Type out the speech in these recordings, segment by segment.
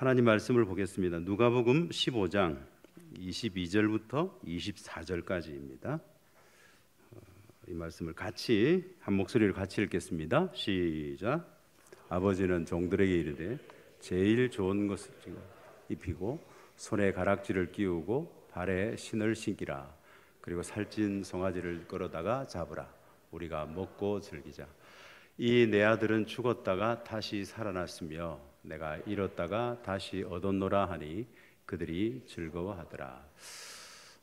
하나님 말씀을 보겠습니다. 누가복음 15장 22절부터 24절까지입니다. 이 말씀을 같이 한 목소리로 같이 읽겠습니다. 시작. 아버지는 종들에게 이르되 제일 좋은 것을 입히고 손에 가락지를 끼우고 발에 신을 신기라. 그리고 살찐 송아지를 끌어다가 잡으라. 우리가 먹고 즐기자. 이 내 아들은 죽었다가 다시 살아났으며 내가 잃었다가 다시 얻었노라 하니 그들이 즐거워하더라.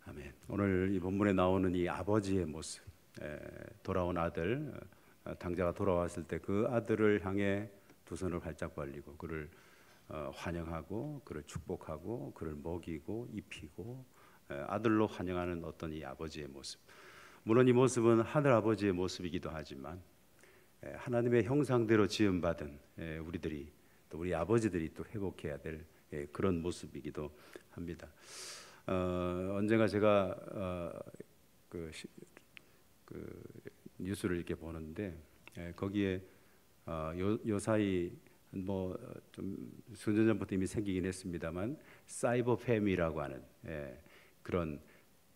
아멘. 오늘 이 본문에 나오는 이 아버지의 모습, 돌아온 아들, 당자가 돌아왔을 때 그 아들을 향해 두 손을 활짝 벌리고 그를 환영하고 그를 축복하고 그를 먹이고 입히고 아들로 환영하는 어떤 이 아버지의 모습. 물론 이 모습은 하늘 아버지의 모습이기도 하지만 하나님의 형상대로 지음받은 우리들이 또 우리 아버지들이 또 회복해야 될 그런 모습이기도 합니다. 언젠가 제가 그 뉴스를 이렇게 보는데 거기에 요사이 뭐 좀 수년 전부터 이미 생기긴 했습니다만 사이버 패밀리라고 하는 그런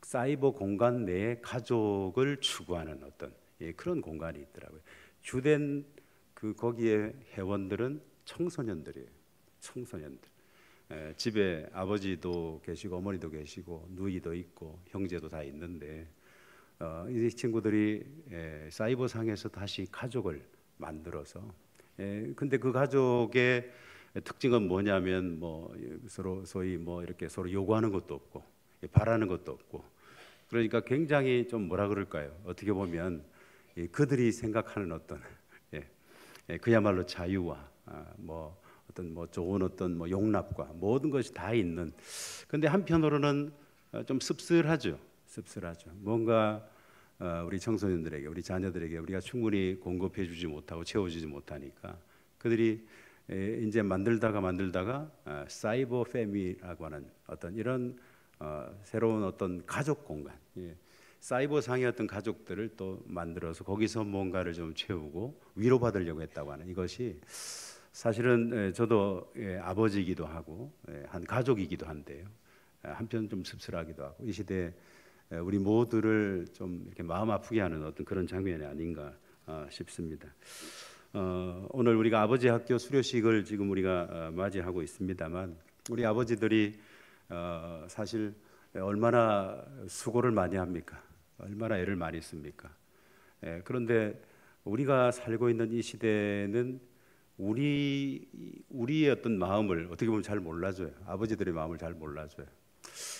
사이버 공간 내에 가족을 추구하는 어떤 그런 공간이 있더라고요. 주된 거기에 회원들은 청소년들이에요. 청소년들. 집에 아버지도 계시고 어머니도 계시고 누이도 있고 형제도 다 있는데 이 친구들이 사이버 상에서 다시 가족을 만들어서 근데 그 가족의 특징은 뭐냐면 뭐 서로 소위 뭐 이렇게 서로 요구하는 것도 없고 바라는 것도 없고 그러니까 굉장히 좀 뭐라 그럴까요? 어떻게 보면 그들이 생각하는 어떤 그야말로 자유와 뭐 어떤 뭐 좋은 어떤 뭐 용납과 모든 것이 다 있는. 근데 한편으로는 좀 씁쓸하죠. 씁쓸하죠. 뭔가 우리 청소년들에게 우리 자녀들에게 우리가 충분히 공급해주지 못하고 채워주지 못하니까 그들이 이제 만들다가 사이버 패밀리라고 하는 어떤 이런 새로운 어떤 가족 공간, 사이버 상의 어떤 가족들을 또 만들어서 거기서 뭔가를 좀 채우고 위로받으려고 했다고 하는 이것이 사실은 저도 아버지이기도 하고 한 가족이기도 한데요. 한편 좀 씁쓸하기도 하고 이 시대에 우리 모두를 좀 이렇게 마음 아프게 하는 어떤 그런 장면이 아닌가 싶습니다. 오늘 우리가 아버지 학교 수료식을 지금 우리가 맞이하고 있습니다만 우리 아버지들이 사실 얼마나 수고를 많이 합니까? 얼마나 애를 많이 씁니까? 그런데 우리가 살고 있는 이 시대는 우리의 어떤 마음을 어떻게 보면 잘 몰라줘요. 아버지들의 마음을 잘 몰라줘요.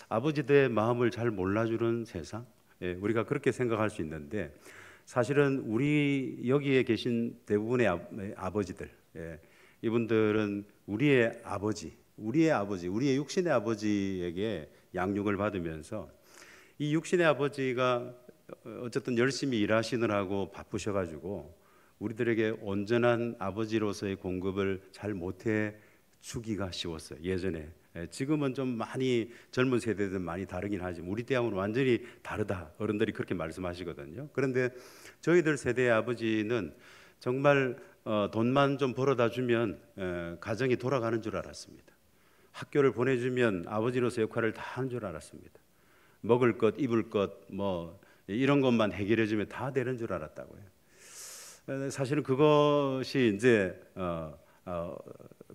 아버지들의 마음을 잘 몰라주는 세상, 우리가 그렇게 생각할 수 있는데 사실은 우리 여기에 계신 대부분의 아버지들, 이분들은 우리의 아버지, 우리의 육신의 아버지에게 양육을 받으면서 이 육신의 아버지가 어쨌든 열심히 일하시느라고 바쁘셔가지고 우리들에게 온전한 아버지로서의 공급을 잘 못해 주기가 쉬웠어요. 예전에. 지금은 좀 많이 젊은 세대들은 많이 다르긴 하지만 우리 때하고는 완전히 다르다. 어른들이 그렇게 말씀하시거든요. 그런데 저희들 세대의 아버지는 정말 돈만 좀 벌어다 주면 가정이 돌아가는 줄 알았습니다. 학교를 보내주면 아버지로서 역할을 다 하는 줄 알았습니다. 먹을 것, 입을 것, 뭐 이런 것만 해결해주면 다 되는 줄 알았다고요. 사실은 그것이 이제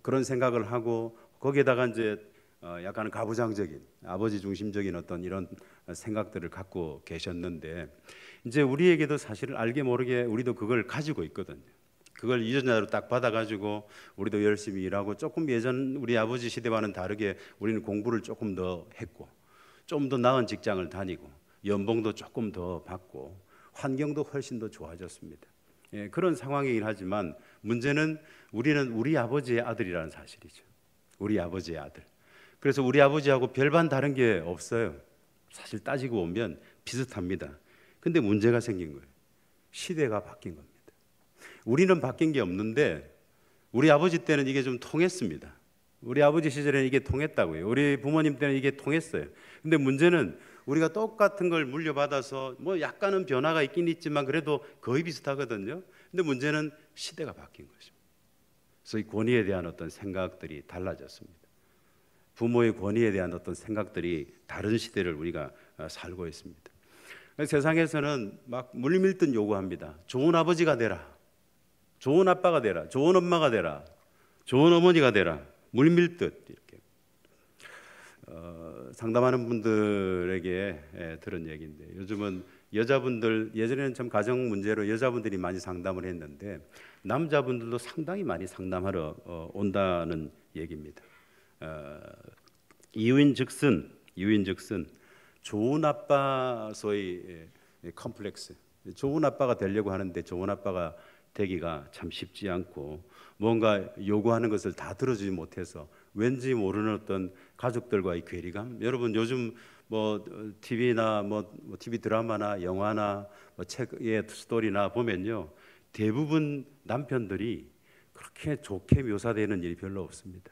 그런 생각을 하고 거기에다가 이제 약간 가부장적인 아버지 중심적인 어떤 이런 생각들을 갖고 계셨는데 이제 우리에게도 사실은 알게 모르게 우리도 그걸 가지고 있거든요. 그걸 유전자로 딱 받아가지고 우리도 열심히 일하고 조금 예전 우리 아버지 시대와는 다르게 우리는 공부를 조금 더 했고 좀 더 나은 직장을 다니고 연봉도 조금 더 받고 환경도 훨씬 더 좋아졌습니다. 그런 상황이긴 하지만 문제는 우리는 우리 아버지의 아들이라는 사실이죠. 우리 아버지의 아들. 그래서 우리 아버지하고 별반 다른 게 없어요. 사실 따지고 보면 비슷합니다. 근데 문제가 생긴 거예요. 시대가 바뀐 겁니다. 우리는 바뀐 게 없는데 우리 아버지 때는 이게 좀 통했습니다. 우리 아버지 시절에는 이게 통했다고요. 우리 부모님 때는 이게 통했어요. 근데 문제는 우리가 똑같은 걸 물려받아서 뭐 약간은 변화가 있긴 있지만 그래도 거의 비슷하거든요. 근데 문제는 시대가 바뀐 것입니다. 그래서 이 권위에 대한 어떤 생각들이 달라졌습니다. 부모의 권위에 대한 어떤 생각들이 다른 시대를 우리가 살고 있습니다. 세상에서는 막 물밀듯 요구합니다. 좋은 아버지가 되라, 좋은 아빠가 되라, 좋은 엄마가 되라, 좋은 어머니가 되라. 물밀듯 이렇게 상담하는 분들에게 들은 얘기인데, 요즘은 여자분들, 예전에는 참 가정 문제로 여자분들이 많이 상담을 했는데 남자분들도 상당히 많이 상담하러 온다는 얘기입니다. 이유인즉슨 좋은 아빠, 소위 컴플렉스, 좋은 아빠가 되려고 하는데 좋은 아빠가 되기가 참 쉽지 않고, 뭔가 요구하는 것을 다 들어주지 못해서 왠지 모르는 어떤 가족들과의 괴리감. 여러분 요즘 뭐 TV나 뭐 TV 드라마나 영화나 뭐 책의 스토리나 보면요, 대부분 남편들이 그렇게 좋게 묘사되는 일이 별로 없습니다.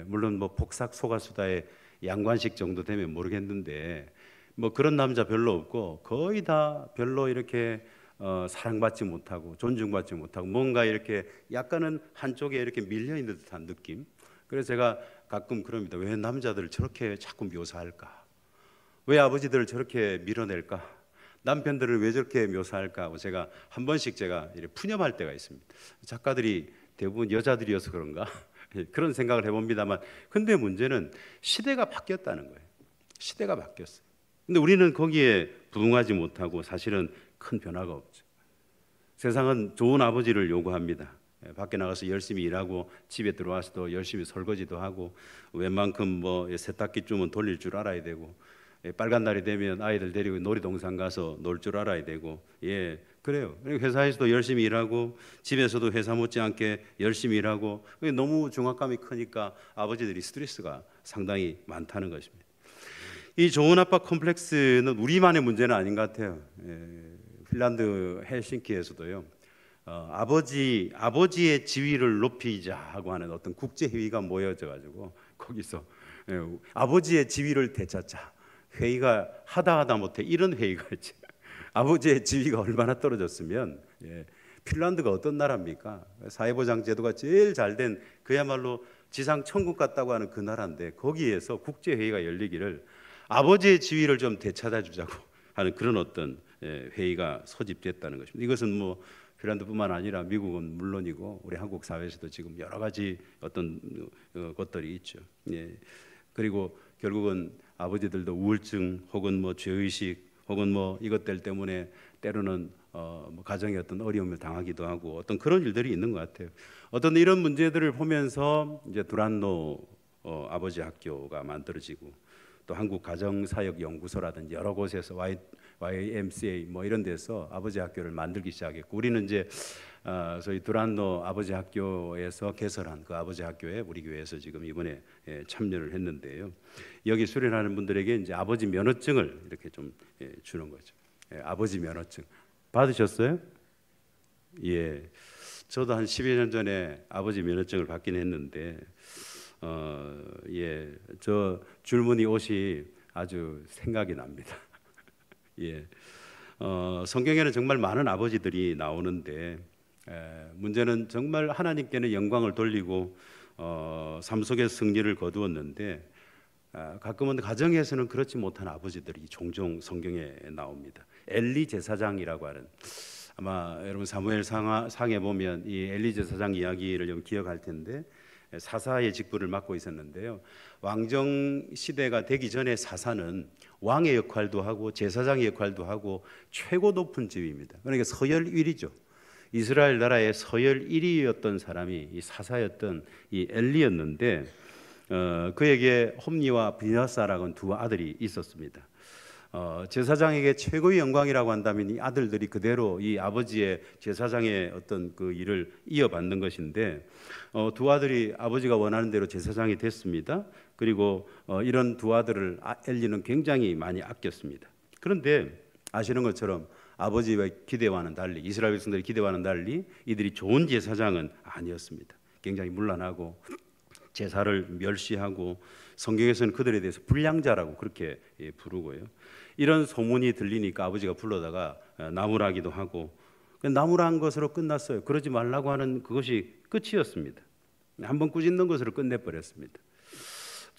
물론 뭐 폭삭 소가수다의 양관식 정도 되면 모르겠는데, 뭐 그런 남자 별로 없고 거의 다 별로 이렇게 사랑받지 못하고 존중받지 못하고 뭔가 이렇게 약간은 한쪽에 이렇게 밀려 있는 듯한 느낌. 그래서 제가 가끔 그럽니다. 왜 남자들을 저렇게 자꾸 묘사할까? 왜 아버지들을 저렇게 밀어낼까? 남편들을 왜 저렇게 묘사할까 하고 제가 한 번씩 제가 이렇게 푸념할 때가 있습니다. 작가들이 대부분 여자들이어서 그런가? 그런 생각을 해봅니다만, 근데 문제는 시대가 바뀌었다는 거예요. 시대가 바뀌었어요. 근데 우리는 거기에 부응하지 못하고 사실은 큰 변화가 없죠. 세상은 좋은 아버지를 요구합니다. 밖에 나가서 열심히 일하고 집에 들어와서도 열심히 설거지도 하고, 웬만큼 뭐 세탁기 주면 돌릴 줄 알아야 되고, 빨간 날이 되면 아이들 데리고 놀이동산 가서 놀 줄 알아야 되고, 예, 그래요. 회사에서도 열심히 일하고 집에서도 회사 못지않게 열심히 일하고, 너무 중압감이 크니까 아버지들이 스트레스가 상당히 많다는 것입니다. 이 좋은 아빠 컴플렉스는 우리만의 문제는 아닌 것 같아요. 핀란드 헬싱키에서도요, 아버지의 지위를 높이자 하고 하는 어떤 국제 회의가 모여져 가지고 거기서 아버지의 지위를 되찾자 회의가 하다 못해 이런 회의가 있지. 아버지의 지위가 얼마나 떨어졌으면, 핀란드가 어떤 나라입니까? 사회보장 제도가 제일 잘된 그야말로 지상 천국 같다고 하는 그 나라인데, 거기에서 국제 회의가 열리기를 아버지의 지위를 좀 되찾아 주자고 하는 그런 어떤 회의가 소집됐다는 것입니다. 이것은 뭐 핀란드뿐만 아니라 미국은 물론이고 우리 한국 사회에서도 지금 여러 가지 어떤 것들이 있죠. 그리고 결국은 아버지들도 우울증 혹은 뭐 죄의식 혹은 뭐 이것들 때문에 때로는 뭐 가정의 어떤 어려움을 당하기도 하고 어떤 그런 일들이 있는 것 같아요. 어떤 이런 문제들을 보면서 이제 두란노 아버지 학교가 만들어지고, 또 한국 가정사역연구소라든지 여러 곳에서 YMCA 뭐 이런 데서 아버지 학교를 만들기 시작했고, 우리는 이제 저희 두란노 아버지 학교에서 개설한 그 아버지 학교에 우리 교회에서 지금 이번에 참여를 했는데요. 여기 수련하는 분들에게 이제 아버지 면허증을 이렇게 좀 주는 거죠. 아버지 면허증 받으셨어요? 예, 저도 한 12년 전에 아버지 면허증을 받긴 했는데, 저 줄무늬 옷이 아주 생각이 납니다. 예, 성경에는 정말 많은 아버지들이 나오는데, 문제는 정말 하나님께는 영광을 돌리고 삶 속에서 승리를 거두었는데, 가끔은 가정에서는 그렇지 못한 아버지들이 종종 성경에 나옵니다. 엘리 제사장이라고 하는, 아마 여러분 사무엘 상에 보면 이 엘리 제사장 이야기를 좀 기억할 텐데, 사사의 직분을 맡고 있었는데요. 왕정 시대가 되기 전에 사사는 왕의 역할도 하고 제사장의 역할도 하고 최고 높은 지위입니다. 그러니까 서열 1위죠. 이스라엘 나라의 서열 1위였던 사람이 이 사사였던 이 엘리였는데, 그에게 홈니와 비나사라는 두 아들이 있었습니다. 제사장에게 최고의 영광이라고 한다면 이 아들들이 그대로 이 아버지의 제사장의 어떤 그 일을 이어받는 것인데, 두 아들이 아버지가 원하는 대로 제사장이 됐습니다. 그리고 이런 두 아들을 엘리는 굉장히 많이 아꼈습니다. 그런데 아시는 것처럼 아버지의 기대와는 달리, 이스라엘 백성들의 기대와는 달리 이들이 좋은 제사장은 아니었습니다. 굉장히 문란하고 제사를 멸시하고, 성경에서는 그들에 대해서 불량자라고 그렇게 부르고요. 이런 소문이 들리니까 아버지가 불러다가 나무라기도 하고, 나무란 것으로 끝났어요. 그러지 말라고 하는 그것이 끝이었습니다. 한번 꾸짖는 것으로 끝내버렸습니다.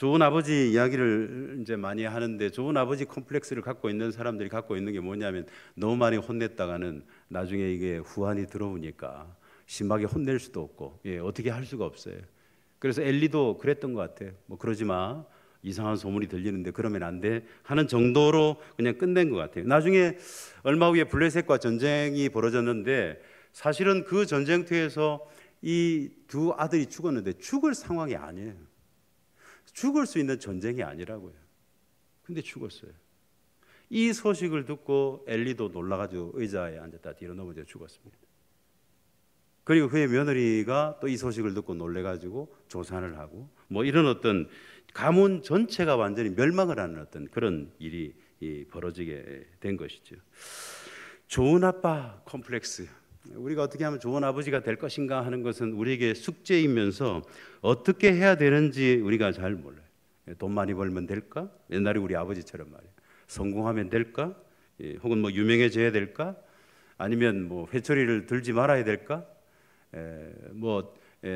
좋은 아버지 이야기를 이제 많이 하는데 좋은 아버지 컴플렉스를 갖고 있는 사람들이 갖고 있는 게 뭐냐면 너무 많이 혼냈다가는 나중에 이게 후환이 들어오니까 심하게 혼낼 수도 없고 어떻게 할 수가 없어요. 그래서 엘리도 그랬던 것 같아요. 뭐 그러지 마. 이상한 소문이 들리는데 그러면 안 돼 하는 정도로 그냥 끝낸 것 같아요. 나중에 얼마 후에 블레셋과 전쟁이 벌어졌는데 사실은 그 전쟁터에서 이 두 아들이 죽었는데 죽을 상황이 아니에요. 죽을 수 있는 전쟁이 아니라고요. 근데 죽었어요. 이 소식을 듣고 엘리도 놀라가지고 의자에 앉았다 뒤로 넘어져 죽었습니다. 그리고 그의 며느리가 또 이 소식을 듣고 놀래가지고 조산을 하고 뭐 이런 어떤 가문 전체가 완전히 멸망을 하는 어떤 그런 일이 벌어지게 된 것이죠. 좋은 아빠 컴플렉스. 우리가 어떻게 하면 좋은 아버지가 될 것인가 하는 것은 우리에게 숙제이면서 어떻게 해야 되는지 우리가 잘 몰라요. 돈 많이 벌면 될까? 옛날에 우리 아버지처럼 말이에요. 성공하면 될까? 혹은 뭐 유명해져야 될까? 아니면 뭐 회초리를 들지 말아야 될까?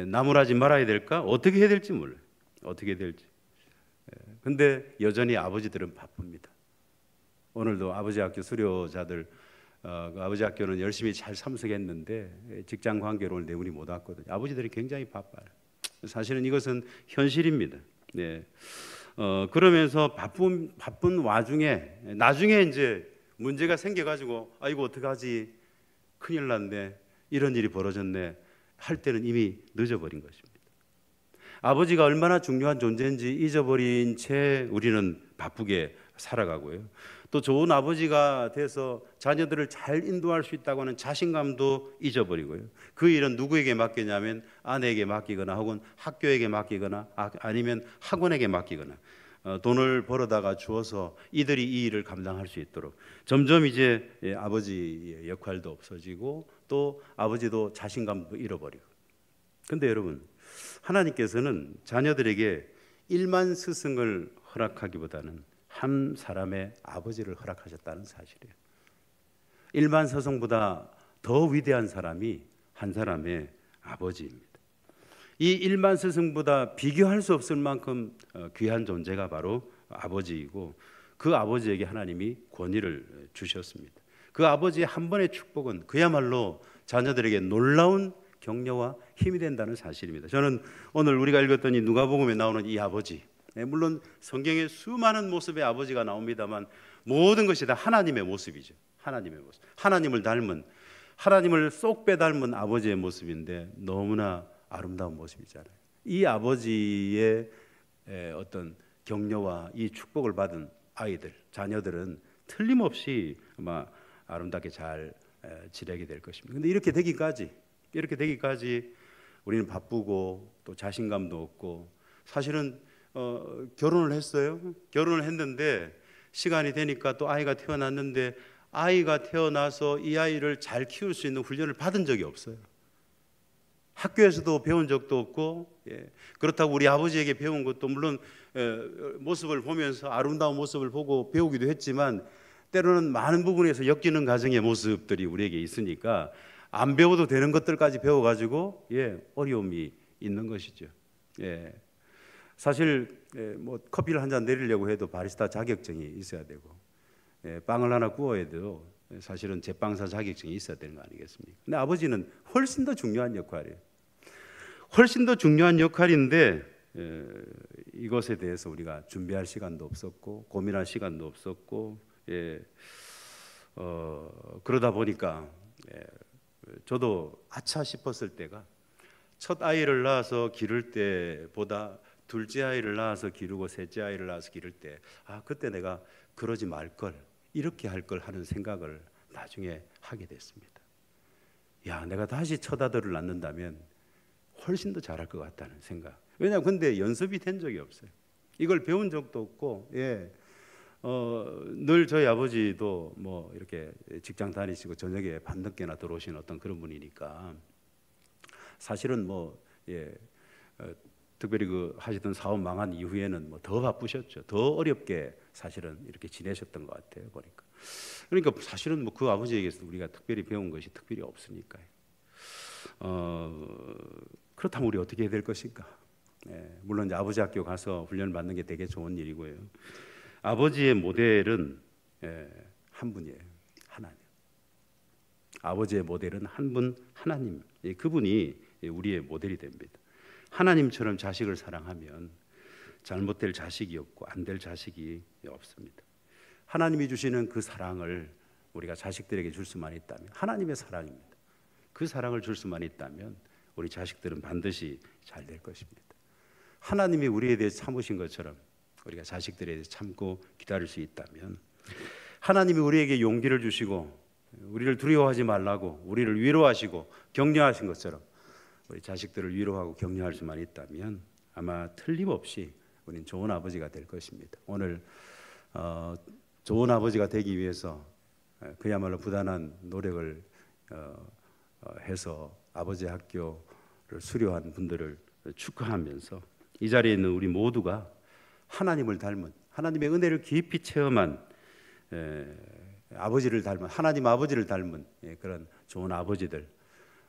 나무라지 말아야 될까? 어떻게 해야 될지 몰라요. 어떻게 해야 될지. 근데 여전히 아버지들은 바쁩니다. 오늘도 아버지 학교 수료자들 그 아버지 학교는 열심히 잘 참석했는데 직장 관계로 오늘 내분이 못 왔거든요. 아버지들이 굉장히 바빠요. 사실은 이것은 현실입니다. 네. 그러면서 바쁜 와중에 나중에 이제 문제가 생겨가지고 아이고 어떡하지 큰일 났네 이런 일이 벌어졌네 할 때는 이미 늦어버린 것입니다. 아버지가 얼마나 중요한 존재인지 잊어버린 채 우리는 바쁘게 살아가고요. 또 좋은 아버지가 돼서 자녀들을 잘 인도할 수 있다고 하는 자신감도 잊어버리고요. 그 일은 누구에게 맡기냐면 아내에게 맡기거나 혹은 학교에게 맡기거나 아니면 학원에게 맡기거나 돈을 벌어다가 주어서 이들이 이 일을 감당할 수 있도록 점점 이제 아버지의 역할도 없어지고 또 아버지도 자신감도 잃어버리고. 근데 여러분 하나님께서는 자녀들에게 일만 스승을 허락하기보다는 한 사람의 아버지를 허락하셨다는 사실이에요. 일만 스승보다 더 위대한 사람이 한 사람의 아버지입니다. 이 일만 스승보다 비교할 수 없을 만큼 귀한 존재가 바로 아버지이고 그 아버지에게 하나님이 권위를 주셨습니다. 그 아버지의 한 번의 축복은 그야말로 자녀들에게 놀라운 격려와 힘이 된다는 사실입니다. 저는 오늘 우리가 읽었던 이 누가복음에 나오는 이 아버지, 물론 성경에 수많은 모습의 아버지가 나옵니다만 모든 것이 다 하나님의 모습이죠. 하나님의 모습, 하나님을 닮은, 하나님을 쏙 빼닮은 아버지의 모습인데 너무나 아름다운 모습이잖아요. 이 아버지의 어떤 격려와 이 축복을 받은 아이들, 자녀들은 틀림없이 아마 아름답게 잘 지내게 될 것입니다. 그런데 이렇게 되기까지 우리는 바쁘고 또 자신감도 없고 사실은 결혼을 했어요. 결혼을 했는데 시간이 되니까 또 아이가 태어났는데 아이가 태어나서 이 아이를 잘 키울 수 있는 훈련을 받은 적이 없어요. 학교에서도 배운 적도 없고 그렇다고 우리 아버지에게 배운 것도 물론 모습을 보면서 아름다운 모습을 보고 배우기도 했지만 때로는 많은 부분에서 엮이는 가정의 모습들이 우리에게 있으니까 안 배워도 되는 것들까지 배워가지고 어려움이 있는 것이죠. 사실 뭐 커피를 한 잔 내리려고 해도 바리스타 자격증이 있어야 되고 빵을 하나 구워야 해도 사실은 제빵사 자격증이 있어야 되는 거 아니겠습니까? 근데 아버지는 훨씬 더 중요한 역할이에요. 훨씬 더 중요한 역할인데 이것에 대해서 우리가 준비할 시간도 없었고 고민할 시간도 없었고 그러다 보니까 저도 아차 싶었을 때가 첫 아이를 낳아서 기를 때보다 둘째 아이를 낳아서 기르고 셋째 아이를 낳아서 기를 때 그때 내가 그러지 말걸 이렇게 할 걸 하는 생각을 나중에 하게 됐습니다. 내가 다시 첫 아들을 낳는다면 훨씬 더 잘할 것 같다는 생각. 왜냐하면 근데 연습이 된 적이 없어요. 이걸 배운 적도 없고 늘 저희 아버지도 뭐 이렇게 직장 다니시고 저녁에 밤늦게나 들어오시는 어떤 그런 분이니까 사실은 특별히 그 하시던 사업 망한 이후에는 더 바쁘셨죠. 더 어렵게 사실은 이렇게 지내셨던 것 같아요. 보니까. 그러니까 사실은 그 아버지에게서 우리가 특별히 배운 것이 특별히 없으니까요. 그렇다면 우리 어떻게 해야 될 것인가? 물론 이제 아버지 학교 가서 훈련을 받는 게 되게 좋은 일이고요. 아버지의 모델은 한 분이에요. 하나님. 아버지의 모델은 한 분, 하나님. 그분이 우리의 모델이 됩니다. 하나님처럼 자식을 사랑하면 잘못될 자식이 없고 안 될 자식이 없습니다. 하나님이 주시는 그 사랑을 우리가 자식들에게 줄 수만 있다면, 하나님의 사랑입니다. 그 사랑을 줄 수만 있다면 우리 자식들은 반드시 잘 될 것입니다. 하나님이 우리에 대해 참으신 것처럼 우리가 자식들에 대해 참고 기다릴 수 있다면, 하나님이 우리에게 용기를 주시고 우리를 두려워하지 말라고 우리를 위로하시고 격려하신 것처럼 우리 자식들을 위로하고 격려할 수만 있다면 아마 틀림없이 우리는 좋은 아버지가 될 것입니다. 오늘 좋은 아버지가 되기 위해서 그야말로 부단한 노력을 해서 아버지 학교를 수료한 분들을 축하하면서 이 자리에 있는 우리 모두가 하나님을 닮은, 하나님의 은혜를 깊이 체험한 아버지를 닮은, 하나님 아버지를 닮은 그런 좋은 아버지들,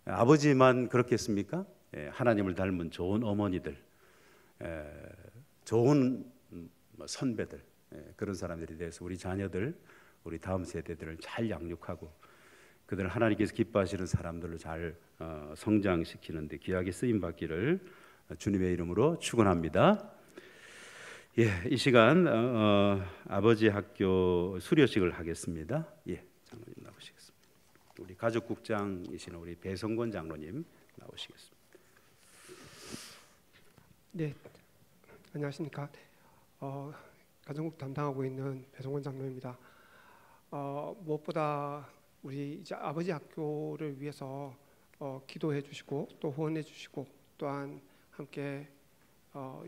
아버지만 그렇겠습니까? 하나님을 닮은 좋은 어머니들, 좋은 선배들, 그런 사람들에 대해서 우리 자녀들, 우리 다음 세대들을 잘 양육하고 그들을 하나님께서 기뻐하시는 사람들로 잘 성장시키는 데 귀하게 쓰임 받기를 주님의 이름으로 축원합니다. 이 시간 아버지 학교 수료식을 하겠습니다. 장로님 나오시겠습니다. 우리 가족국장이신 우리 배성권 장로님 나오시겠습니다. 네, 안녕하십니까. 가정국 담당하고 있는 배성권 장로입니다. 무엇보다 우리 이제 아버지 학교를 위해서 기도해 주시고 또 후원해 주시고 또한 함께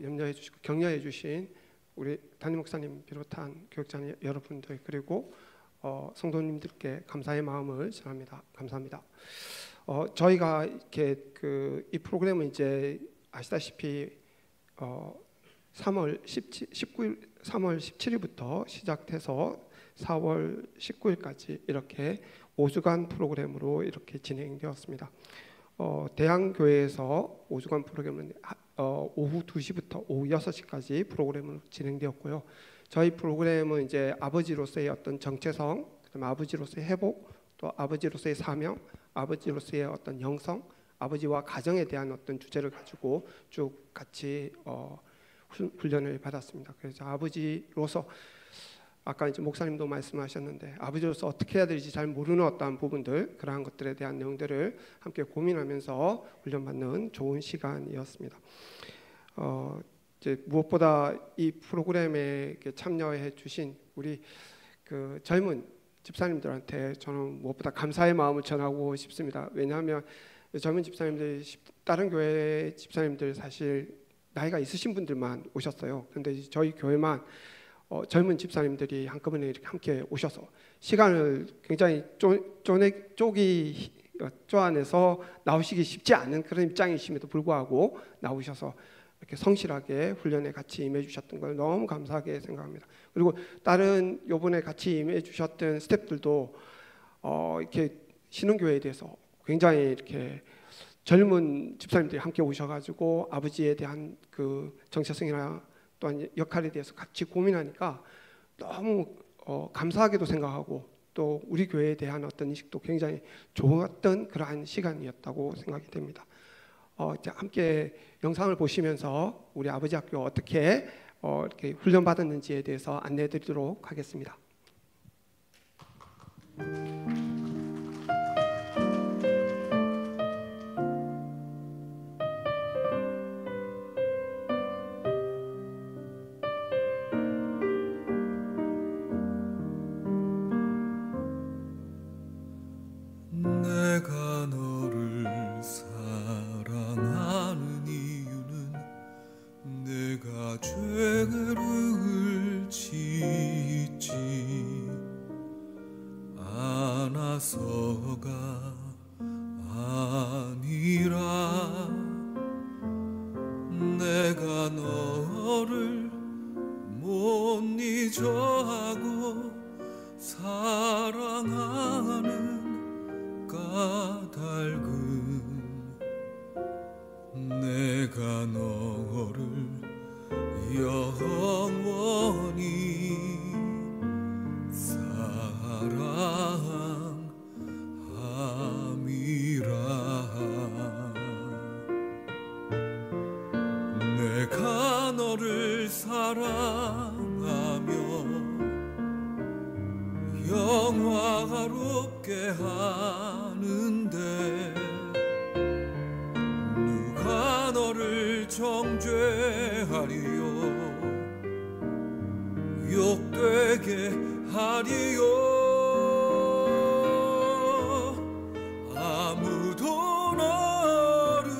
염려해 주시고 격려해 주신 우리 담임 목사님 비롯한 교육자 여러분들 그리고 성도님들께 감사의 마음을 전합니다. 감사합니다. 저희가 이렇게 이 프로그램은 이제 아시다시피 3월 17일부터 시작해서 4월 19일까지 이렇게 5주간 프로그램으로 이렇게 진행되었습니다. 대한교회에서 5주간 프로그램은 오후 2시부터 오후 6시까지 프로그램으로 진행되었고요. 저희 프로그램은 이제 아버지로서의 어떤 정체성, 그다음에 아버지로서의 회복, 또 아버지로서의 사명, 아버지로서의 어떤 영성, 아버지와 가정에 대한 어떤 주제를 가지고 쭉 같이 훈련을 받았습니다. 그래서 아버지로서 아까 이제 목사님도 말씀하셨는데 아버지로서 어떻게 해야 될지 잘 모르는 어떠한 부분들, 그러한 것들에 대한 내용들을 함께 고민하면서 훈련받는 좋은 시간이었습니다. 이제 무엇보다 이 프로그램에 참여해 주신 우리 그 젊은 집사님들한테 저는 무엇보다 감사의 마음을 전하고 싶습니다. 왜냐하면 젊은 집사님들, 다른 교회 집사님들 사실 나이가 있으신 분들만 오셨어요. 그런데 저희 교회만 젊은 집사님들이 한꺼번에 이렇게 함께 오셔서 시간을 굉장히 쪼안해서 나오시기 쉽지 않은 그런 입장이심에도 불구하고 나오셔서 이렇게 성실하게 훈련에 같이 임해 주셨던 걸 너무 감사하게 생각합니다. 그리고 다른 요번에 같이 임해 주셨던 스태프들도 이렇게 신흥교회에 대해서 굉장히 이렇게 젊은 집사님들이 함께 오셔가지고 아버지에 대한 그 정체성이나 또한 역할에 대해서 같이 고민하니까 너무 감사하게도 생각하고 또 우리 교회에 대한 어떤 인식도 굉장히 좋았던 그러한 시간이었다고 생각이 됩니다. 이제 함께 영상을 보시면서 우리 아버지 학교 어떻게 이렇게 훈련 받았는지에 대해서 안내해드리도록 하겠습니다. 내가 너를 사랑하는 이유는 내가 죄를 짓지 않아서가 아니라 내가 너를 못 잊어하고 사랑하는 까닭은 내가 너를 영원히 사랑함이라. 내가 너를 사랑하며 영화롭게 하는데 누가 너를 정죄하리요 욕되게 하리요. 아무도 너를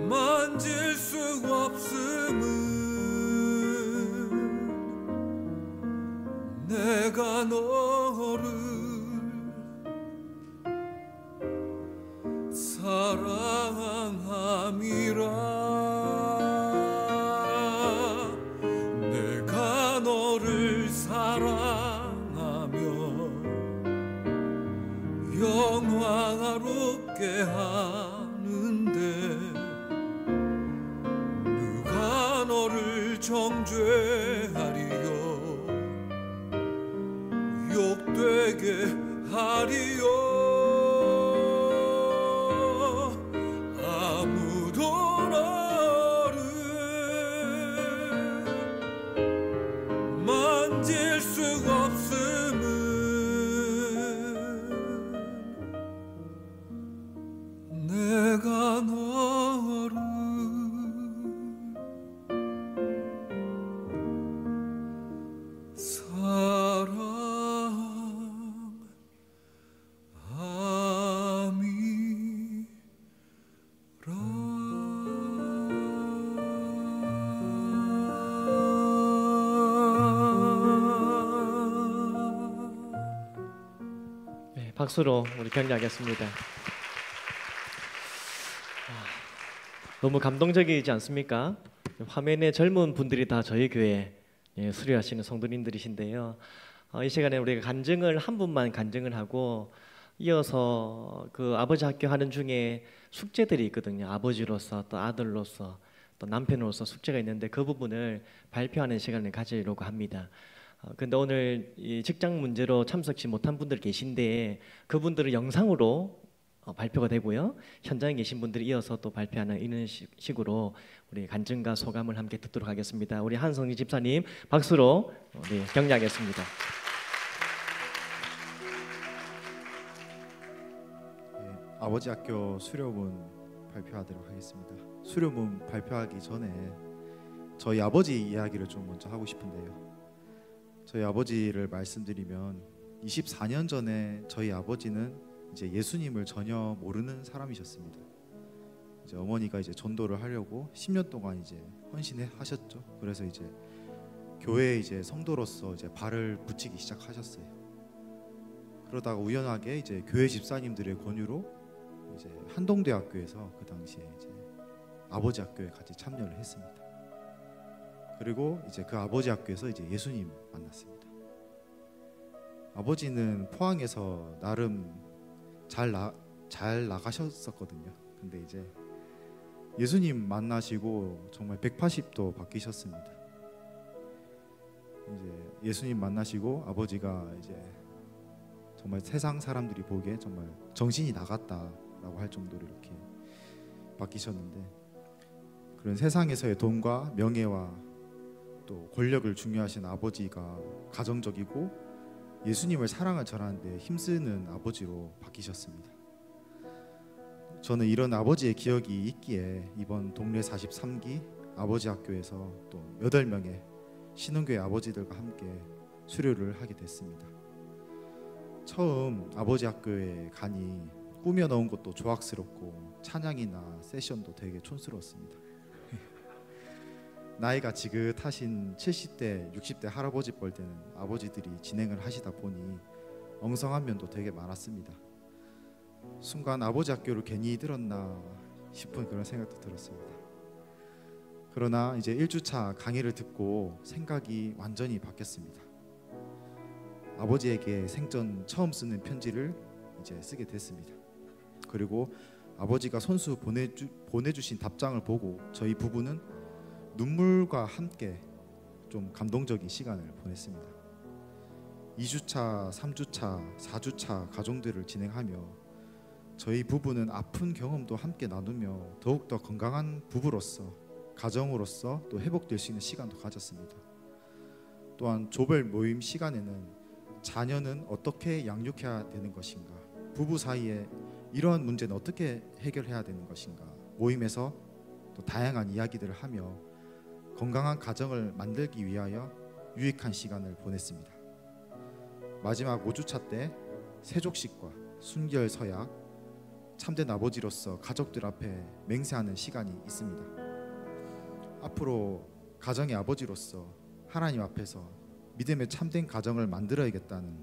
만질 수 없음은 내가 너를 사랑함이라. 내가 너를 사랑하며 영화롭게 하는데 누가 너를 정죄하리요 욕되게 하리요. 아무도 너를 만질 수 없음은 내가 너를 박수로 우리 격려하겠습니다. 너무 감동적이지 않습니까? 화면에 젊은 분들이 다 저희 교회 수료하시는 성도님들이신데요. 이 시간에 우리가 간증을 한 분만 간증을 하고 이어서 그 아버지 학교 하는 중에 숙제들이 있거든요. 아버지로서 또 아들로서 또 남편으로서 숙제가 있는데 그 부분을 발표하는 시간을 가지려고 합니다. 근데 오늘 이 직장 문제로 참석치 못한 분들 계신데 그분들은 영상으로 발표가 되고요. 현장에 계신 분들이 이어서 또 발표하는 이런 식으로 우리 간증과 소감을 함께 듣도록 하겠습니다. 우리 한성희 집사님 박수로 격려하겠습니다. 네, 아버지 학교 수료문 발표하도록 하겠습니다. 수료문 발표하기 전에 저희 아버지 이야기를 좀 먼저 하고 싶은데요. 저희 아버지를 말씀드리면 24년 전에 저희 아버지는 이제 예수님을 전혀 모르는 사람이셨습니다. 이제 어머니가 이제 전도를 하려고 10년 동안 이제 헌신하셨죠. 그래서 이제 교회에 이제 성도로서 이제 발을 붙이기 시작하셨어요. 그러다가 우연하게 이제 교회 집사님들의 권유로 이제 한동대학교에서 그 당시에 이제 아버지 학교에 같이 참여를 했습니다. 그리고 이제 그 아버지 학교에서 이제 예수님 만났습니다. 아버지는 포항에서 나름 잘 나가셨었거든요. 근데 이제 예수님 만나시고 정말 180도 바뀌셨습니다. 이제 예수님 만나시고 아버지가 이제 정말 세상 사람들이 보기에 정말 정신이 나갔다라고 할 정도로 이렇게 바뀌셨는데, 그런 세상에서의 돈과 명예와 또 권력을 중요하신 아버지가 가정적이고 예수님을 사랑을 전하는데 힘쓰는 아버지로 바뀌셨습니다. 저는 이런 아버지의 기억이 있기에 이번 동래 43기 아버지 학교에서 또 8명의 신흥교회 아버지들과 함께 수료를 하게 됐습니다. 처음 아버지 학교에 가니 꾸며 넣은 것도 조악스럽고 찬양이나 세션도 되게 촌스러웠습니다. 나이가 지긋하신 70대, 60대 할아버지 뻘 때는 아버지들이 진행을 하시다 보니 엉성한 면도 되게 많았습니다. 순간 아버지 학교를 괜히 들었나 싶은 그런 생각도 들었습니다. 그러나 이제 1주차 강의를 듣고 생각이 완전히 바뀌었습니다. 아버지에게 생전 처음 쓰는 편지를 이제 쓰게 됐습니다. 그리고 아버지가 손수 보내주신 답장을 보고 저희 부부는 눈물과 함께 좀 감동적인 시간을 보냈습니다. 2주차, 3주차, 4주차 가정들을 진행하며 저희 부부는 아픈 경험도 함께 나누며 더욱더 건강한 부부로서, 가정으로서 또 회복될 수 있는 시간도 가졌습니다. 또한 조별 모임 시간에는 자녀는 어떻게 양육해야 되는 것인가, 부부 사이에 이러한 문제는 어떻게 해결해야 되는 것인가, 모임에서 또 다양한 이야기들을 하며 건강한 가정을 만들기 위하여 유익한 시간을 보냈습니다. 마지막 5주차 때 세족식과 순결 서약, 참된 아버지로서 가족들 앞에 맹세하는 시간이 있습니다. 앞으로 가정의 아버지로서 하나님 앞에서 믿음의 참된 가정을 만들어야겠다는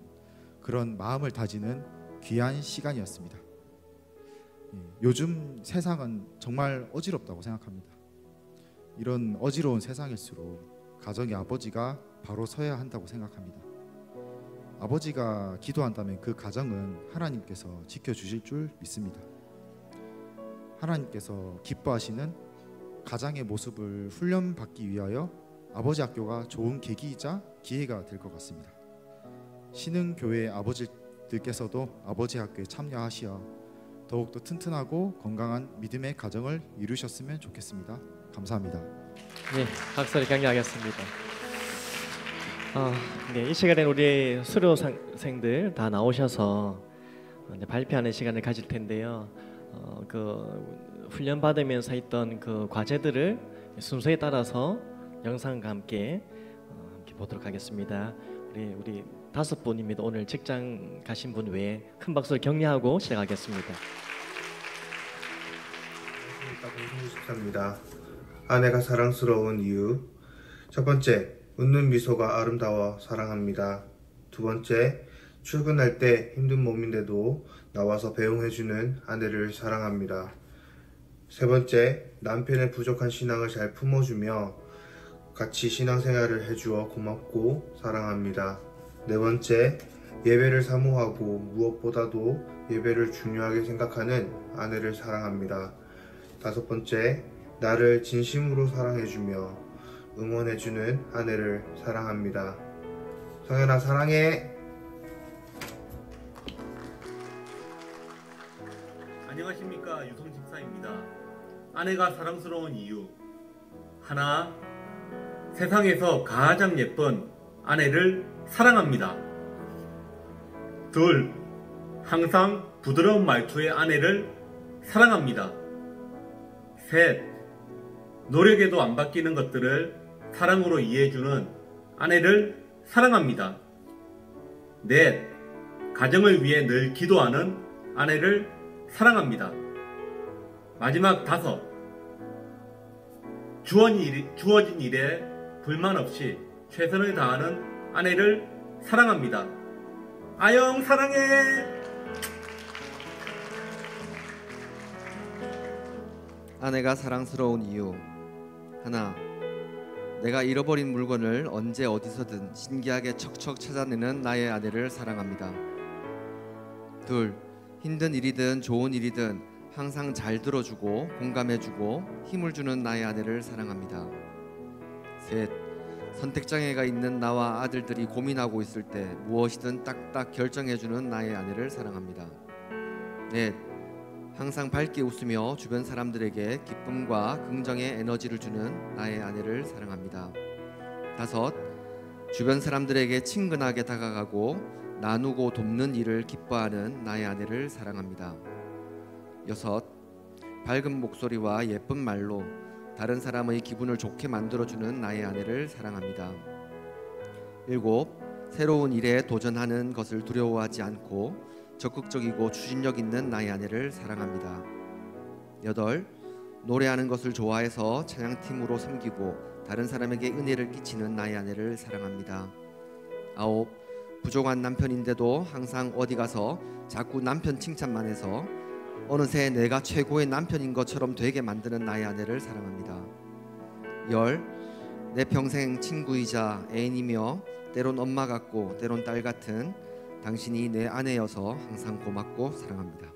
그런 마음을 다지는 귀한 시간이었습니다. 요즘 세상은 정말 어지럽다고 생각합니다. 이런 어지러운 세상일수록 가정의 아버지가 바로 서야 한다고 생각합니다. 아버지가 기도한다면 그 가정은 하나님께서 지켜주실 줄 믿습니다. 하나님께서 기뻐하시는 가장의 모습을 훈련받기 위하여 아버지 학교가 좋은 계기이자 기회가 될 것 같습니다. 신흥교회 아버지들께서도 아버지 학교에 참여하시어 더욱더 튼튼하고 건강한 믿음의 가정을 이루셨으면 좋겠습니다. 감사합니다. 네, 박수를 격려하겠습니다. 네, 이 시간에 우리 수료생들 다 나오셔서 발표하는 시간을 가질 텐데요. 그 훈련 받으면서 했던 그 과제들을 순서에 따라서 영상과 함께 보도록 하겠습니다. 우리 5분입니다. 오늘 직장 가신 분 외에 큰 박수를 격려하고 시작하겠습니다. 공동식사입니다. 아내가 사랑스러운 이유. 첫 번째, 웃는 미소가 아름다워 사랑합니다. 두 번째, 출근할 때 힘든 몸인데도 나와서 배웅해주는 아내를 사랑합니다. 세 번째, 남편의 부족한 신앙을 잘 품어주며 같이 신앙생활을 해주어 고맙고 사랑합니다. 네 번째, 예배를 사모하고 무엇보다도 예배를 중요하게 생각하는 아내를 사랑합니다. 다섯 번째, 나를 진심으로 사랑해주며 응원해주는 아내를 사랑합니다. 성현아 사랑해. 안녕하십니까, 유성 집사입니다. 아내가 사랑스러운 이유. 하나, 세상에서 가장 예쁜 아내를 사랑합니다. 둘, 항상 부드러운 말투의 아내를 사랑합니다. 셋, 노력에도 안 바뀌는 것들을 사랑으로 이해해주는 아내를 사랑합니다. 넷, 가정을 위해 늘 기도하는 아내를 사랑합니다. 마지막 다섯, 주어진 일에 불만 없이 최선을 다하는 아내를 사랑합니다. 아영 사랑해! 아내가 사랑스러운 이유. 하나, 내가 잃어버린 물건을 언제 어디서든 신기하게 척척 찾아내는 나의 아내를 사랑합니다. 둘, 힘든 일이든 좋은 일이든 항상 잘 들어주고 공감해주고 힘을 주는 나의 아내를 사랑합니다. 셋, 선택장애가 있는 나와 아들들이 고민하고 있을 때 무엇이든 딱딱 결정해주는 나의 아내를 사랑합니다. 넷, 항상 밝게 웃으며 주변 사람들에게 기쁨과 긍정의 에너지를 주는 나의 아내를 사랑합니다. 다섯, 주변 사람들에게 친근하게 다가가고 나누고 돕는 일을 기뻐하는 나의 아내를 사랑합니다. 여섯, 밝은 목소리와 예쁜 말로 다른 사람의 기분을 좋게 만들어주는 나의 아내를 사랑합니다. 일곱, 새로운 일에 도전하는 것을 두려워하지 않고 적극적이고 추진력 있는 나의 아내를 사랑합니다. 여덟, 노래하는 것을 좋아해서 찬양팀으로 섬기고 다른 사람에게 은혜를 끼치는 나의 아내를 사랑합니다. 아홉, 부족한 남편인데도 항상 어디 가서 자꾸 남편 칭찬만 해서 어느새 내가 최고의 남편인 것처럼 되게 만드는 나의 아내를 사랑합니다. 열, 내 평생 친구이자 애인이며 때론 엄마 같고 때론 딸 같은 당신이 내 아내여서 항상 고맙고 사랑합니다.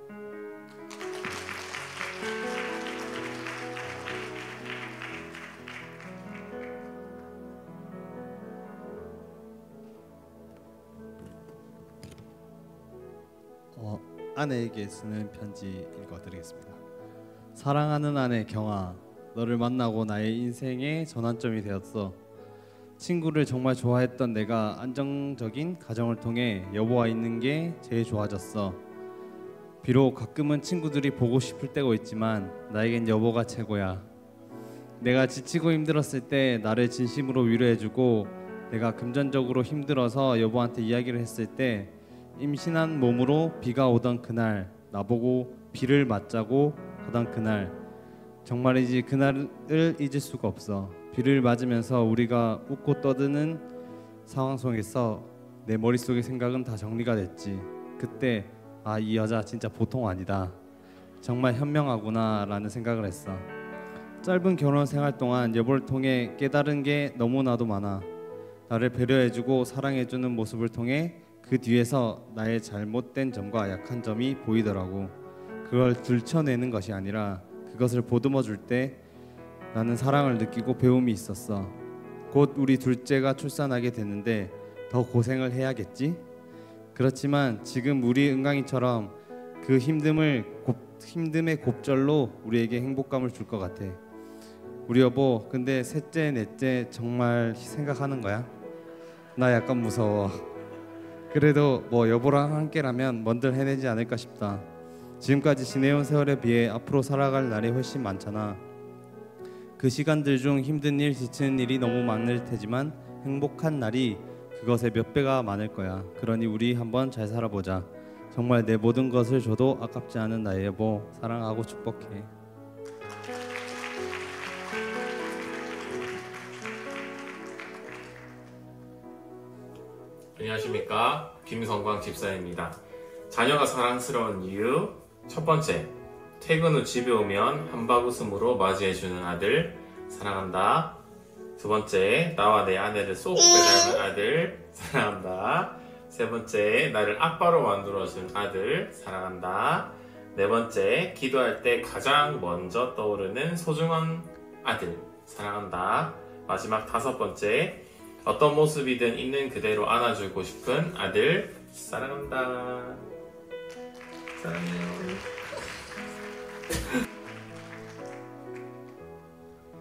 아내에게 쓰는 편지 읽어드리겠습니다. 사랑하는 아내 경아, 너를 만나고 나의 인생의 전환점이 되었어. 친구를 정말 좋아했던 내가 안정적인 가정을 통해 여보와 있는 게 제일 좋아졌어. 비록 가끔은 친구들이 보고 싶을 때가 있지만 나에겐 여보가 최고야. 내가 지치고 힘들었을 때 나를 진심으로 위로해주고, 내가 금전적으로 힘들어서 여보한테 이야기를 했을 때 임신한 몸으로 비가 오던 그날 나보고 비를 맞자고 하던 그날, 정말이지 그날을 잊을 수가 없어. 비를 맞으면서 우리가 웃고 떠드는 상황 속에서 내 머릿속의 생각은 다 정리가 됐지. 그때 아, 이 여자 진짜 보통 아니다, 정말 현명하구나 라는 생각을 했어. 짧은 결혼 생활 동안 여보를 통해 깨달은 게 너무나도 많아. 나를 배려해주고 사랑해주는 모습을 통해 그 뒤에서 나의 잘못된 점과 약한 점이 보이더라고. 그걸 들춰내는 것이 아니라 그것을 보듬어 줄 때 나는 사랑을 느끼고 배움이 있었어. 곧 우리 둘째가 출산하게 됐는데 더 고생을 해야겠지? 그렇지만 지금 우리 은강이처럼 그 힘듦의 곱절로 우리에게 행복감을 줄 것 같아. 우리 여보, 근데 셋째 넷째 정말 생각하는 거야? 나 약간 무서워. 그래도 뭐 여보랑 함께라면 뭔들 해내지 않을까 싶다. 지금까지 지내온 세월에 비해 앞으로 살아갈 날이 훨씬 많잖아. 그 시간들 중 힘든 일, 지치는 일이 너무 많을 테지만 행복한 날이 그것의 몇 배가 많을 거야. 그러니 우리 한번 잘 살아보자. 정말 내 모든 것을 줘도 아깝지 않은 나의 여보, 사랑하고 축복해. 안녕하십니까, 김성광 집사입니다. 자녀가 사랑스러운 이유 첫 번째, 퇴근 후 집에 오면 한바구음으로 맞이해주는 아들, 사랑한다. 두 번째, 나와 내 아내를 쏙 빼닮은 아들, 사랑한다. 세 번째, 나를 아빠로 만들어준 아들, 사랑한다. 네 번째, 기도할 때 가장 먼저 떠오르는 소중한 아들, 사랑한다. 마지막 다섯 번째, 어떤 모습이든 있는 그대로 안아주고 싶은 아들, 사랑한다. 사랑해요.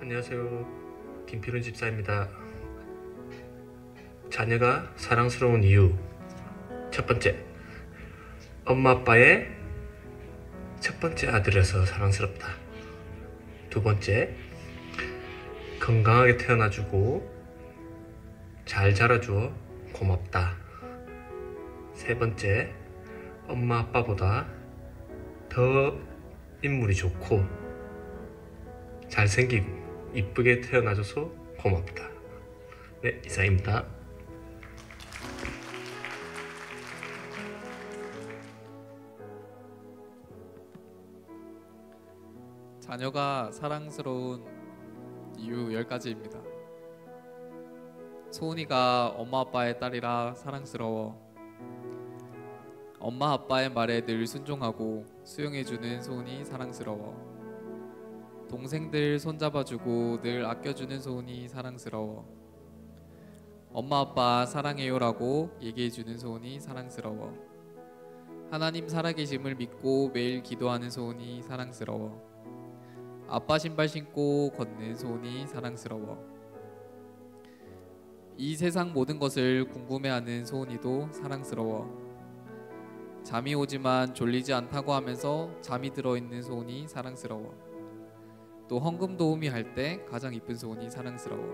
안녕하세요, 김필훈 집사입니다. 자녀가 사랑스러운 이유 첫 번째, 엄마 아빠의 첫 번째 아들이라서 사랑스럽다. 두 번째, 건강하게 태어나주고 잘 자라주어 고맙다. 세 번째, 엄마 아빠보다 더 인물이 좋고 잘생기고 이쁘게 태어나줘서 고맙다. 네, 이상입니다. 자녀가 사랑스러운 이유 10가지입니다. 소은이가 엄마 아빠의 딸이라 사랑스러워. 엄마 아빠의 말에 늘 순종하고 수용해주는 소은이 사랑스러워. 동생들 손잡아주고 늘 아껴주는 소은이 사랑스러워. 엄마 아빠 사랑해요라고 얘기해주는 소은이 사랑스러워. 하나님 살아계심을 믿고 매일 기도하는 소은이 사랑스러워. 아빠 신발 신고 걷는 소은이 사랑스러워. 이 세상 모든 것을 궁금해하는 소은이도 사랑스러워. 잠이 오지만 졸리지 않다고 하면서 잠이 들어있는 소은이 사랑스러워. 또 헌금 도우미 할 때 가장 이쁜 소은이 사랑스러워.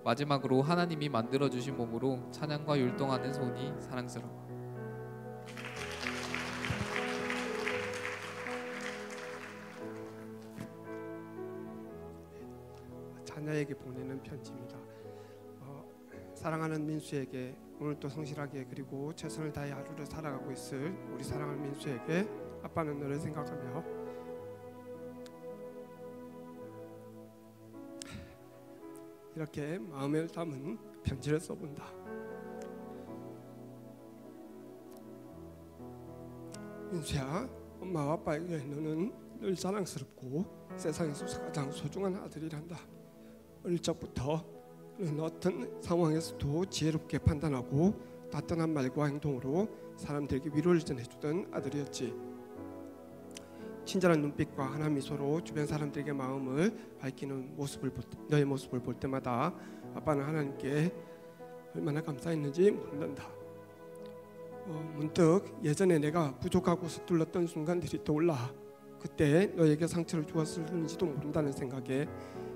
마지막으로 하나님이 만들어주신 몸으로 찬양과 율동하는 소은이 사랑스러워. 자녀에게 보내는 편지입니다. 사랑하는 민수에게, 오늘도 성실하게 그리고 최선을 다해 하루를 살아가고 있을 우리 사랑하는 민수에게, 아빠는 너를 생각하며 이렇게 마음을 담은 편지를 써본다. 민수야, 엄마와 아빠에게 너는 늘 사랑스럽고 세상에서 가장 소중한 아들이란다. 어릴 적부터 너는 어떤 상황에서도 지혜롭게 판단하고 따뜻한 말과 행동으로 사람들에게 위로를 전해주던 아들이었지. 친절한 눈빛과 환한 미소로 주변 사람들에게 마음을 밝히는 너의 모습을 볼 때마다 아빠는 하나님께 얼마나 감사했는지 묻는다. 문득 예전에 내가 부족하고 서툴렀던 순간들이 떠올라 그때 너에게 상처를 주었을는지도 모른다는 생각에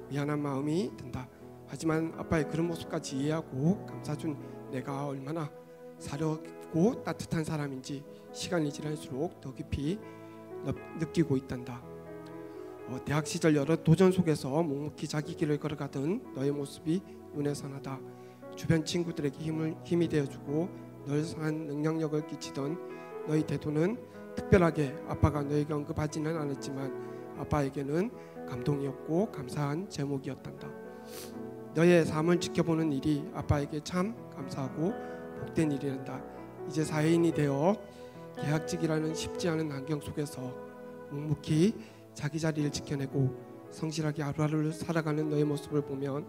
미안한 마음이 든다. 하지만 아빠의 그런 모습까지 이해하고 감싸준 내가 얼마나 사렵고 따뜻한 사람인지 시간이 지날수록 더 깊이 느끼고 있단다. 대학 시절 여러 도전 속에서 묵묵히 자기 길을 걸어가던 너의 모습이 눈에 선하다. 주변 친구들에게 힘이 되어주고 널 선한 능력력을 끼치던 너의 태도는 특별하게 아빠가 너에게 언급하지는 않았지만 아빠에게는 감동이었고 감사한 제목이었단다. 너의 삶을 지켜보는 일이 아빠에게 참 감사하고 복된 일이란다. 이제 사회인이 되어 계약직이라는 쉽지 않은 환경 속에서 묵묵히 자기 자리를 지켜내고 성실하게 하루하루를 살아가는 너의 모습을 보면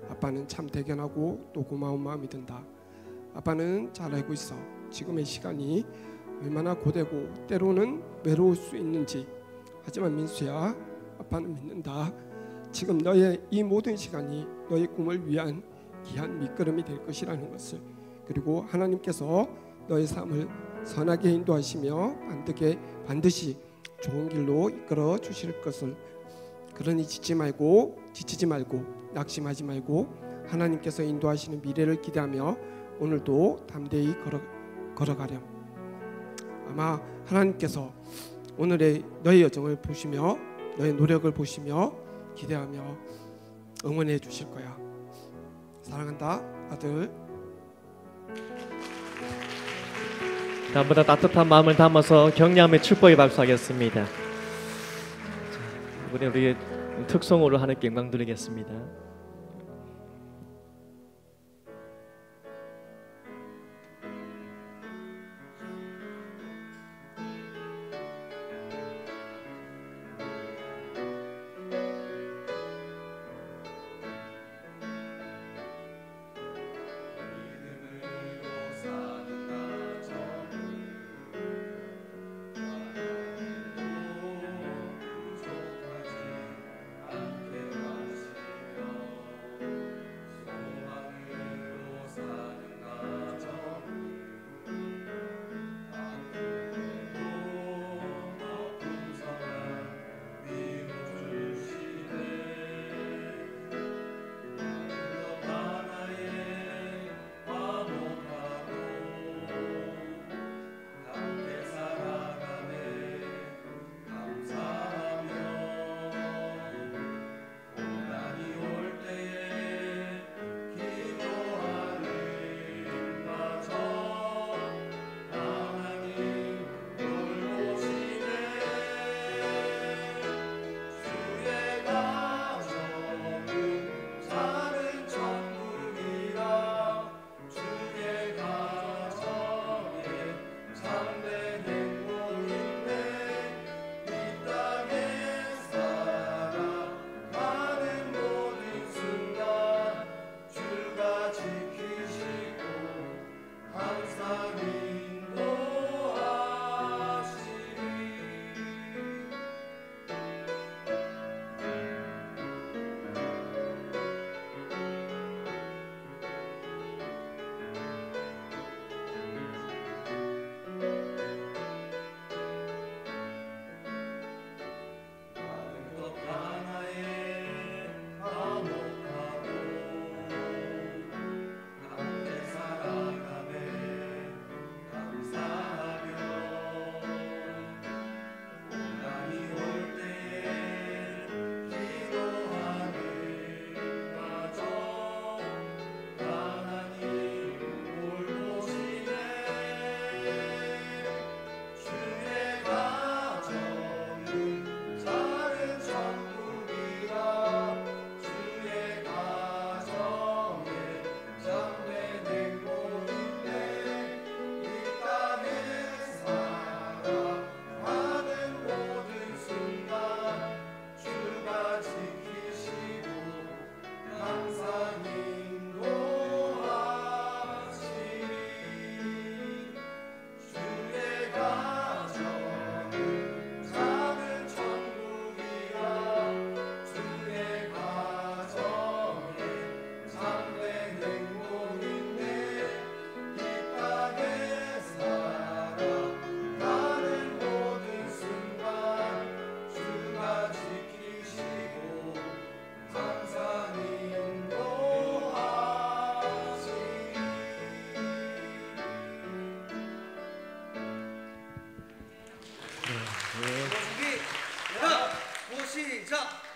아빠는 참 대견하고 또 고마운 마음이 든다. 아빠는 잘 알고 있어. 지금의 시간이 얼마나 고되고 때로는 외로울 수 있는지. 하지만 민수야, 아빠는 믿는다. 지금 너의 이 모든 시간이 너의 꿈을 위한 귀한 밑거름이 될 것이라는 것을, 그리고 하나님께서 너의 삶을 선하게 인도하시며 반드시 좋은 길로 이끌어 주실 것을. 그러니 지치지 말고 낙심하지 말고 하나님께서 인도하시는 미래를 기대하며 오늘도 담대히 걸어가렴. 아마 하나님께서 오늘의 너의 여정을 보시며 너의 노력을 보시며 기대하며 응원해 주실 거야. 사랑한다, 아들. 다음보다 따뜻한 마음을 담아서 격려함의 축복의 박수하겠습니다. 이번에 우리 특송으로 하나님께 영광 드리겠습니다. 부족하지 않게 하시며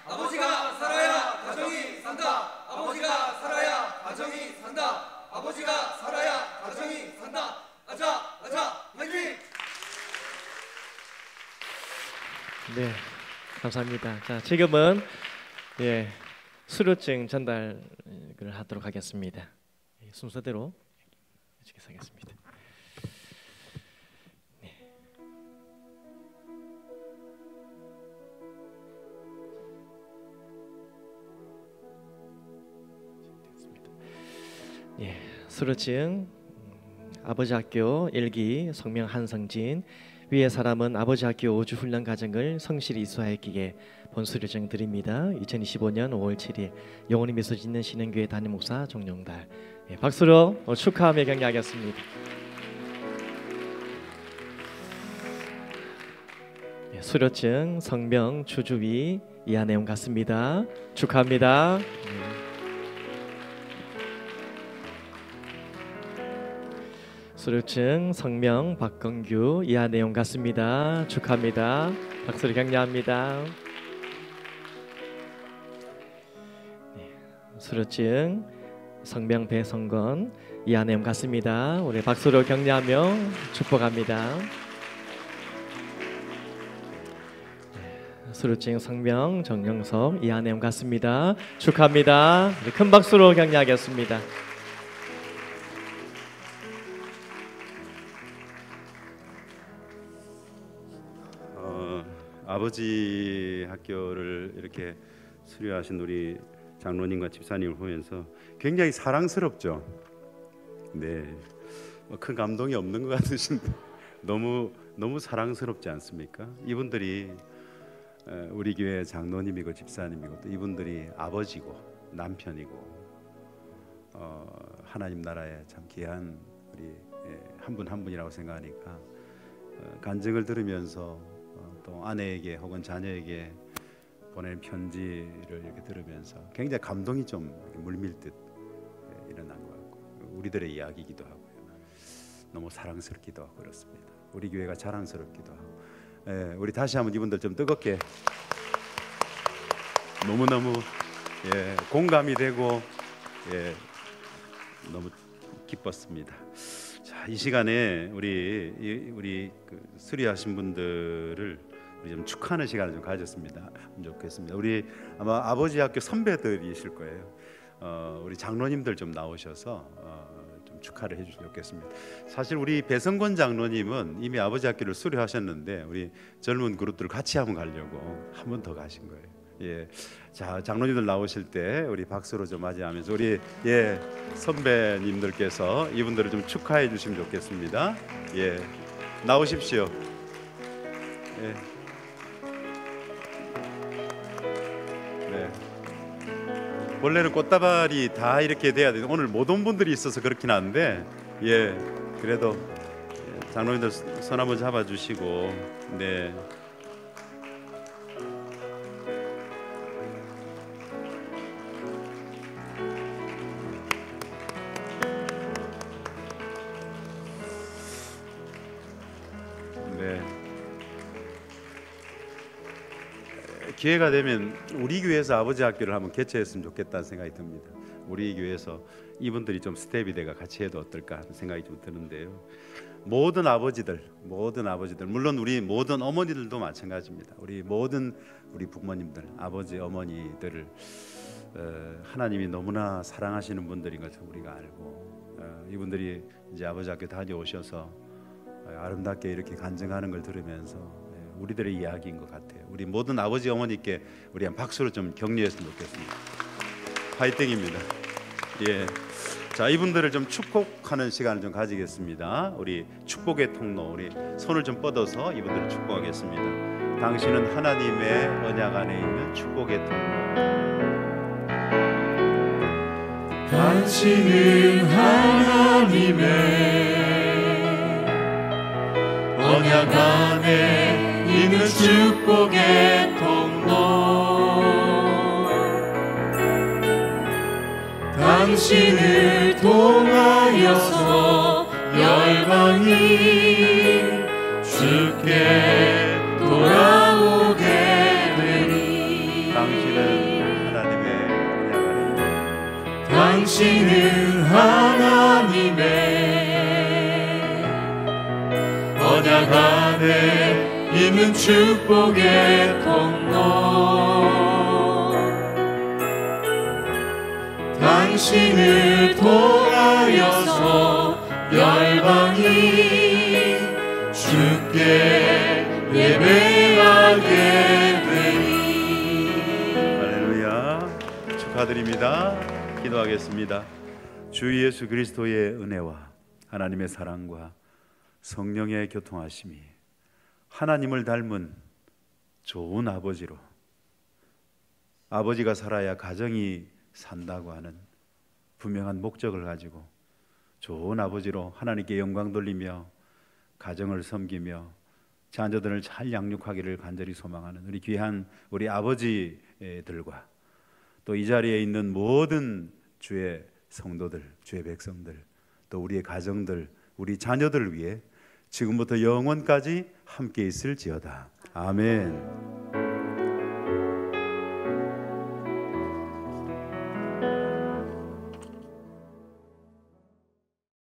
아버지가 살아야 가정이 산다. 아버지가 살아야 가정이 산다. 아버지가 살아야 가정이 산다. 아자 화이팅! 네, 감사합니다. 자, 지금은 수료증 전달을 하도록 하겠습니다. 순서대로 하겠습니다. 수료증 아버지 학교 1기 성명 한성진 위의 사람은 아버지 학교 5주 훈련 과정을 성실히 이수하였기에 본 수료증 드립니다. 2025년 5월 7일 영원히 미소 짓는 신흥교회 담임 목사 정용달. 박수로 축하하며 격려하겠습니다. 수료증 성명 주주위 이하 내용 같습니다. 축하합니다. 수료증 성명 박건규 이하 내용 같습니다. 축하합니다. 박수로 격려합니다. 수료증 성명 배성건 이하 내용 같습니다. 우리 박수로 격려하며 축복합니다. 수료증 성명 정영석 이하 내용 같습니다. 축하합니다. 큰 박수로 격려하겠습니다. 아버지 학교를 이렇게 수료하신 우리 장로님과 집사님을 보면서 굉장히 사랑스럽죠. 네, 큰 감동이 없는 것 같으신데 너무 사랑스럽지 않습니까? 이분들이 우리 교회 장로님이고 집사님이고 또 이분들이 아버지고 남편이고 하나님 나라에 참 귀한 우리 한 분 한 분이라고 생각하니까 간증을 들으면서 또 아내에게 혹은 자녀에게 보낸 편지를 이렇게 들으면서 굉장히 감동이 좀 물밀듯 일어난 것 같고 우리들의 이야기이기도 하고요. 너무 사랑스럽기도 하고 그렇습니다. 우리 교회가 자랑스럽기도 하고 우리 다시 한번 이분들 좀 뜨겁게 너무너무 공감이 되고 너무 기뻤습니다. 자, 이 시간에 우리 그 수료하신 분들을 우리 좀 축하하는 시간을 좀 가졌습니다. 좋겠습니다. 우리 아마 아버지 학교 선배들이실 거예요. 우리 장로님들 좀 나오셔서 좀 축하를 해주시면 좋겠습니다. 사실 우리 배성권 장로님은 이미 아버지 학교를 수료하셨는데 우리 젊은 그룹들 같이 한번 가려고 한 번 더 가신 거예요. 자, 장로님들 나오실 때 우리 박수로 좀 맞이하면서 우리 선배님들께서 이분들을 좀 축하해 주시면 좋겠습니다. 나오십시오. 원래는 꽃다발이 다 이렇게 돼야 돼요. 오늘 못 온 분들이 있어서 그렇긴 한데 그래도 장로님들 손 한번 잡아주시고 기회가 되면 우리 교회에서 아버지 학교를 한번 개최했으면 좋겠다는 생각이 듭니다. 우리 교회에서 이분들이 좀 스텝이 돼가 같이 해도 어떨까 하는 생각이 좀 드는데요. 모든 아버지들 물론 우리 모든 어머니들도 마찬가지입니다. 우리 모든 우리 부모님들, 아버지, 어머니들을 하나님이 너무나 사랑하시는 분들인 것을 우리가 알고 이분들이 이제 아버지 학교 다녀오셔서 아름답게 이렇게 간증하는 걸 들으면서 우리들의 이야기인 것 같아요. 우리 모든 아버지 어머니께 우리 한 박수로 좀 격려했으면 좋겠습니다. 파이팅입니다. 자, 이분들을 좀 축복하는 시간을 좀 가지겠습니다. 우리 축복의 통로, 우리 손을 좀 뻗어서 이분들을 축복하겠습니다. 당신은 하나님의 언약 안에 있는 축복의 통로. 당신은 하나님의 언약 안에 있는 축복의 통로. 당신을 통하여서 열방이 주께 돌아오게 되니. 당신은 하나님의 언약 안에 있는 당신은 하나님의 언약 안에 있는 축복의 통로 당신을 통하여서 열방이 주께 예배하게 되리. 할렐루야. 축하드립니다. 기도하겠습니다. 주 예수 그리스도의 은혜와 하나님의 사랑과 성령의 교통하심이 하나님을 닮은 좋은 아버지로, 아버지가 살아야 가정이 산다고 하는 분명한 목적을 가지고 좋은 아버지로 하나님께 영광 돌리며 가정을 섬기며 자녀들을 잘 양육하기를 간절히 소망하는 우리 귀한 우리 아버지들과 또 이 자리에 있는 모든 주의 성도들, 주의 백성들, 또 우리의 가정들, 우리 자녀들을 위해 지금부터 영원까지 함께 있을지어다. 아멘.